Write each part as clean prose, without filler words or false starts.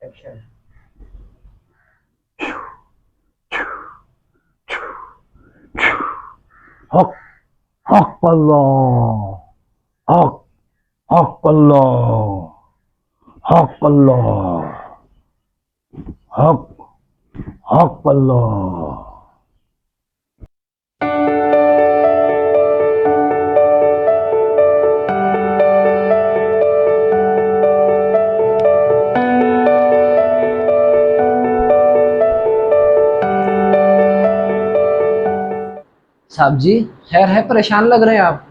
Action. हक हक अल्लाह, हक हक अल्लाह, हक अल्लाह, हक हक अल्लाह। साहब जी, खैर है, परेशान लग रहे हैं आप।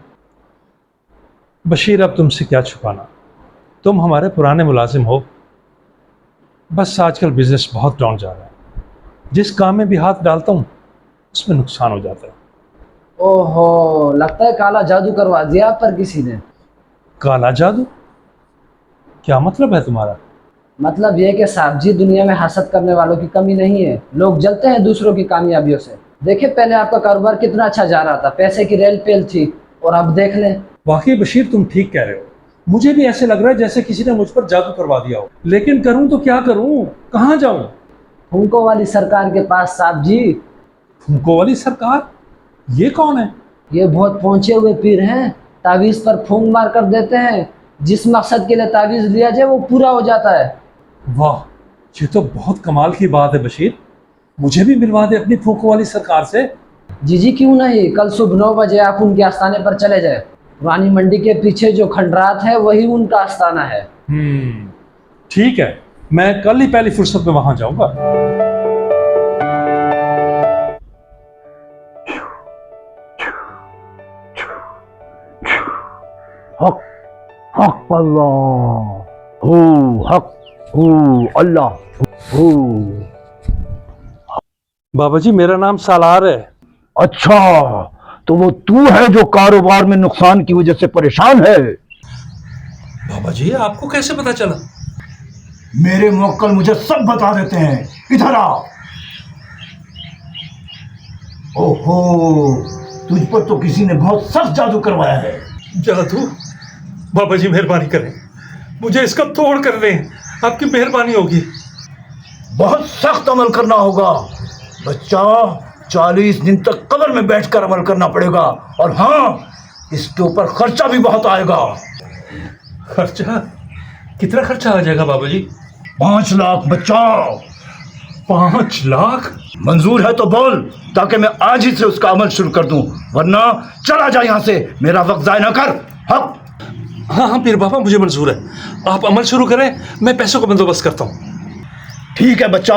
बशीर, अब तुमसे क्या छुपाना। तुम हमारे पुराने मुलाजिम हो। बस आजकल बिजनेस बहुत डाउन जा रहा है। जिस काम में भी हाथ डालता हूँ उसमें नुकसान हो जाता है। ओहो, लगता है काला जादू करवा दिया आप पर किसी ने। काला जादू? क्या मतलब है तुम्हारा? मतलब ये कि साहब जी, दुनिया में हसद करने वालों की कमी नहीं है। लोग जलते हैं दूसरों की कामयाबियों से। देखिए, पहले आपका कारोबार कितना अच्छा जा रहा था, पैसे की रेल पेल थी, और अब देख लें। वाकई बशीर, तुम ठीक कह रहे हो। मुझे भी ऐसे लग रहा है जैसे किसी ने मुझ पर जादू करवा दिया हो। लेकिन करूं तो क्या करूं, कहाँ जाऊं? फूंको वाली सरकार के पास साहब जी। फूंको वाली सरकार? ये कौन है? ये बहुत पहुंचे हुए पीर हैं। तावीज पर फूंक मार कर देते हैं। जिस मकसद के लिए तावीज लिया जाए वो पूरा हो जाता है। वाह, ये तो बहुत कमाल की बात है बशीर। मुझे भी मिलवा दे अपनी फूंको वाली सरकार से। जी जी, क्यों नहीं। कल सुबह 9 बजे आप उनके आस्थाने पर चले जाए। पुरानी मंडी के पीछे जो खंडरात है वही उनका आस्थाना है। ठीक है, मैं कल ही पहली फुर्सत में वहां जाऊंगा। हक हक अल्लाह, हू हक हू अल्लाह हू। बाबा जी, मेरा नाम सालार है। अच्छा, तो वो तू है जो कारोबार में नुकसान की वजह से परेशान है? बाबा जी, आपको कैसे पता चला? मेरे मुवक्किल मुझे सब बता देते हैं। इधर आ। ओहो, तुझ पर तो किसी ने बहुत सख्त जादू करवाया है। जादू? बाबा जी मेहरबानी करें, मुझे इसका तोड़ कर दें, आपकी मेहरबानी होगी। बहुत सख्त अमल करना होगा बच्चा। 40 दिन तक कब्र में बैठकर अमल करना पड़ेगा। और हाँ, इसके ऊपर खर्चा भी बहुत आएगा। खर्चा? कितना खर्चा आ जाएगा बाबा जी? 5 लाख बच्चा। 5 लाख? मंजूर है तो बोल, ताकि मैं आज ही से उसका अमल शुरू कर दूं, वरना चला जा यहां से। मेरा वक्त जाया ना कर। हक। हाँ हाँ पीर बाबा, मुझे मंजूर है। आप अमल शुरू करें, मैं पैसों का बंदोबस्त करता हूँ। ठीक है बच्चा,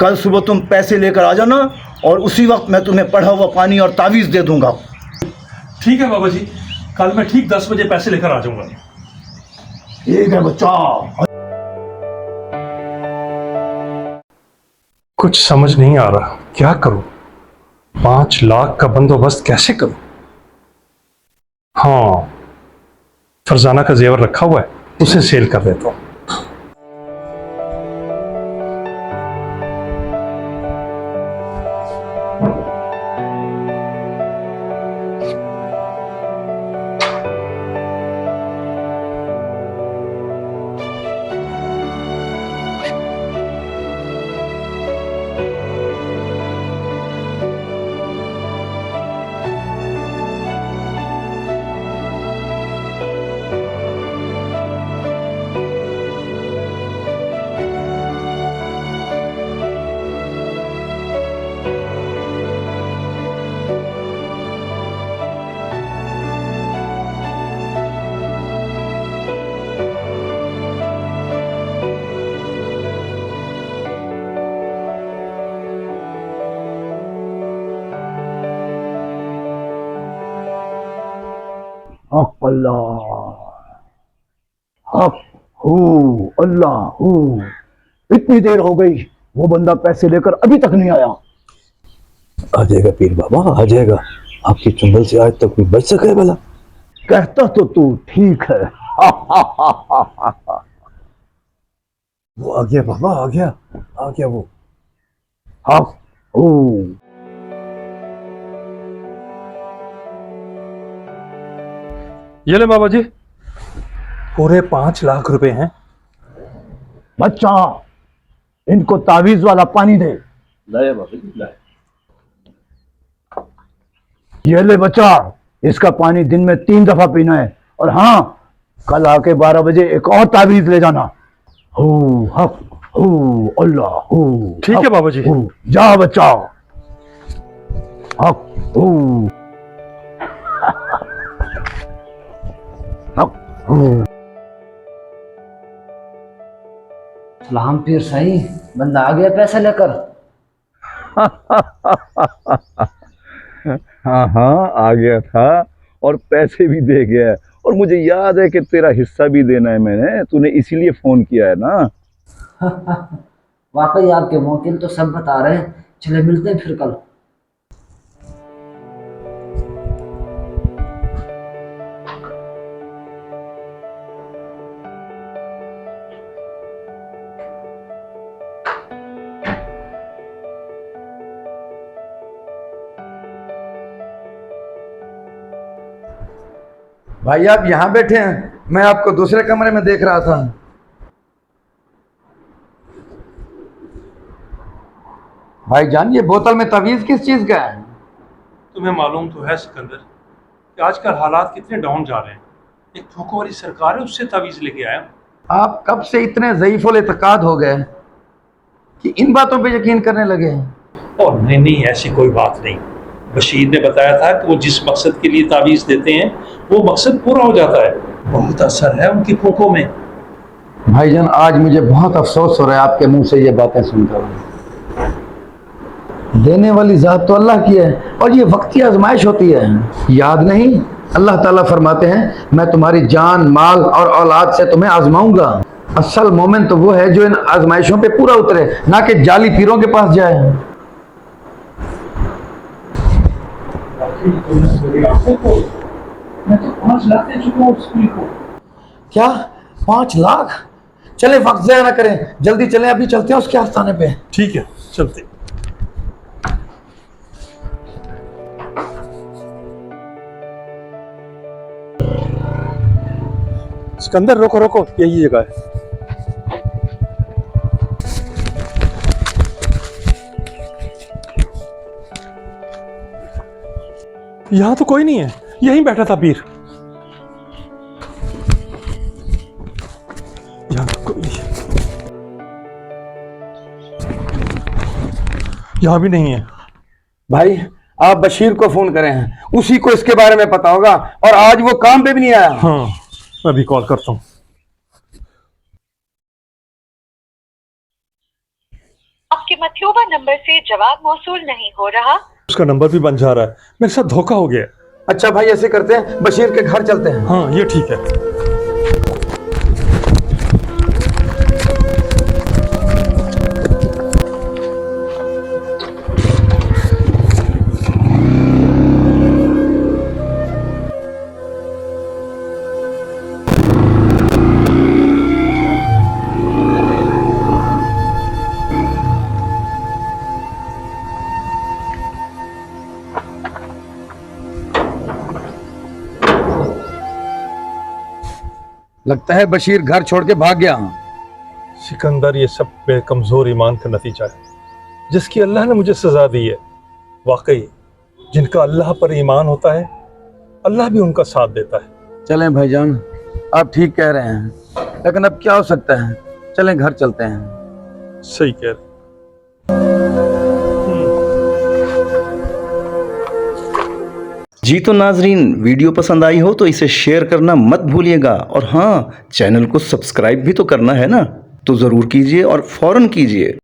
कल सुबह तुम पैसे लेकर आ जाना, और उसी वक्त मैं तुम्हें पढ़ा हुआ पानी और तावीज दे दूंगा। ठीक है बाबा जी, कल मैं ठीक 10 बजे पैसे लेकर आ जाऊंगा। ठीक है बच्चा। कुछ समझ नहीं आ रहा, क्या करूं? 5 लाख का बंदोबस्त कैसे करूं? हाँ, फरजाना का जेवर रखा हुआ है, उसे सेल कर देता हूं। हक अल्लाह, हक हू अल्लाह हू। इतनी देर हो गई, वो बंदा पैसे लेकर अभी तक नहीं आया। आ जाएगा पीर बाबा, आ जाएगा। आपकी चुंगल से आज तक कोई बच सके भला? कहता तो तू ठीक है। वो आ गया बाबा, आ गया, आ गया वो। हक हू। ये ले बाबा जी, पूरे 5 लाख रुपए हैं। बच्चा इनको तावीज वाला पानी दे। लाया बाबा जी लाया। ये ले बच्चा, इसका पानी दिन में 3 दफा पीना है। और हाँ, कल आके 12 बजे एक और तावीज ले जाना। हो हक हो अल्लाह हो। ठीक है बाबा जी। जा बच्चा। हक हो हक हो। सलाम पीर साई, बंदा आ गया पैसा लेकर। हाँ हाँ आ गया था और पैसे भी दे गया है। और मुझे याद है कि तेरा हिस्सा भी देना है मैंने, तूने इसीलिए फोन किया है ना। वाकई आपके मौकिल तो सब बता रहे हैं। चले मिलते हैं फिर कल। भाई आप यहाँ बैठे हैं, मैं आपको दूसरे कमरे में देख रहा था। भाईजान ये बोतल में तवीज किस चीज का है? तुम्हें मालूम तो है सिकंदर कि आजकल हालात कितने डाउन जा रहे हैं। एक फूको वाली सरकार है, उससे तावीज़ लेके आया। आप कब से इतने ज़ईफ़ुल इत्तेकाद हो गए कि इन बातों पे यकीन करने लगे हैं? और नहीं नहीं, ऐसी कोई बात नहीं। बशीर ने बताया था कि वो जिस मकसद के लिए तावीज़ देते हैं वो मकसद पूरा हो जाता है। बहुत असर है उनकी फूकों में। भाईजान आज मुझे बहुत अफसोस हो रहा है आपके मुंह से ये बातें सुनकर। देने वाली ज़ात तो अल्लाह की है और ये वक्ती आजमाइश होती है। याद नहीं, अल्लाह ताला फरमाते हैं मैं तुम्हारी जान, माल और औलाद से तुम्हें आजमाऊंगा। असल मोमिन तो वो है जो इन आजमाइशों पे पूरा उतरे, ना कि जाली पीरों के पास जाए। मैं तो 5 लाख दे चुका हूँ स्कूल को। क्या 5 लाख? चले वक्त ज़ाया ना करें, जल्दी चलें, अभी चलते हैं उसके आस्थाने पे। ठीक है चलते। सिकंदर रोको रोको, यही जगह है। यहाँ तो कोई नहीं है, यहीं बैठा था पीर। यहाँ तो कोई नहीं, यहाँ भी नहीं है। भाई आप बशीर को फोन करें हैं, उसी को इसके बारे में पता होगा। और आज वो काम पे भी नहीं आया। हाँ मैं भी कॉल करता हूँ। आपके मतलूबा नंबर से जवाब मौसूल नहीं हो रहा। उसका नंबर भी बंद जा रहा है। मेरे साथ धोखा हो गया। अच्छा भाई ऐसे करते हैं, बशीर के घर चलते हैं। हाँ ये ठीक है। लगता है बशीर घर छोड़ के भाग गया। सिकंदर ये सब बेकमजोर ईमान का नतीजा है जिसकी अल्लाह ने मुझे सजा दी है। वाकई जिनका अल्लाह पर ईमान होता है अल्लाह भी उनका साथ देता है। चलें भाईजान, आप ठीक कह रहे हैं, लेकिन अब क्या हो सकता है। चलें घर चलते हैं। सही कह रहे। जी तो नाजरीन, वीडियो पसंद आई हो तो इसे शेयर करना मत भूलिएगा। और हाँ, चैनल को सब्सक्राइब भी तो करना है ना, तो ज़रूर कीजिए और फ़ौरन कीजिए।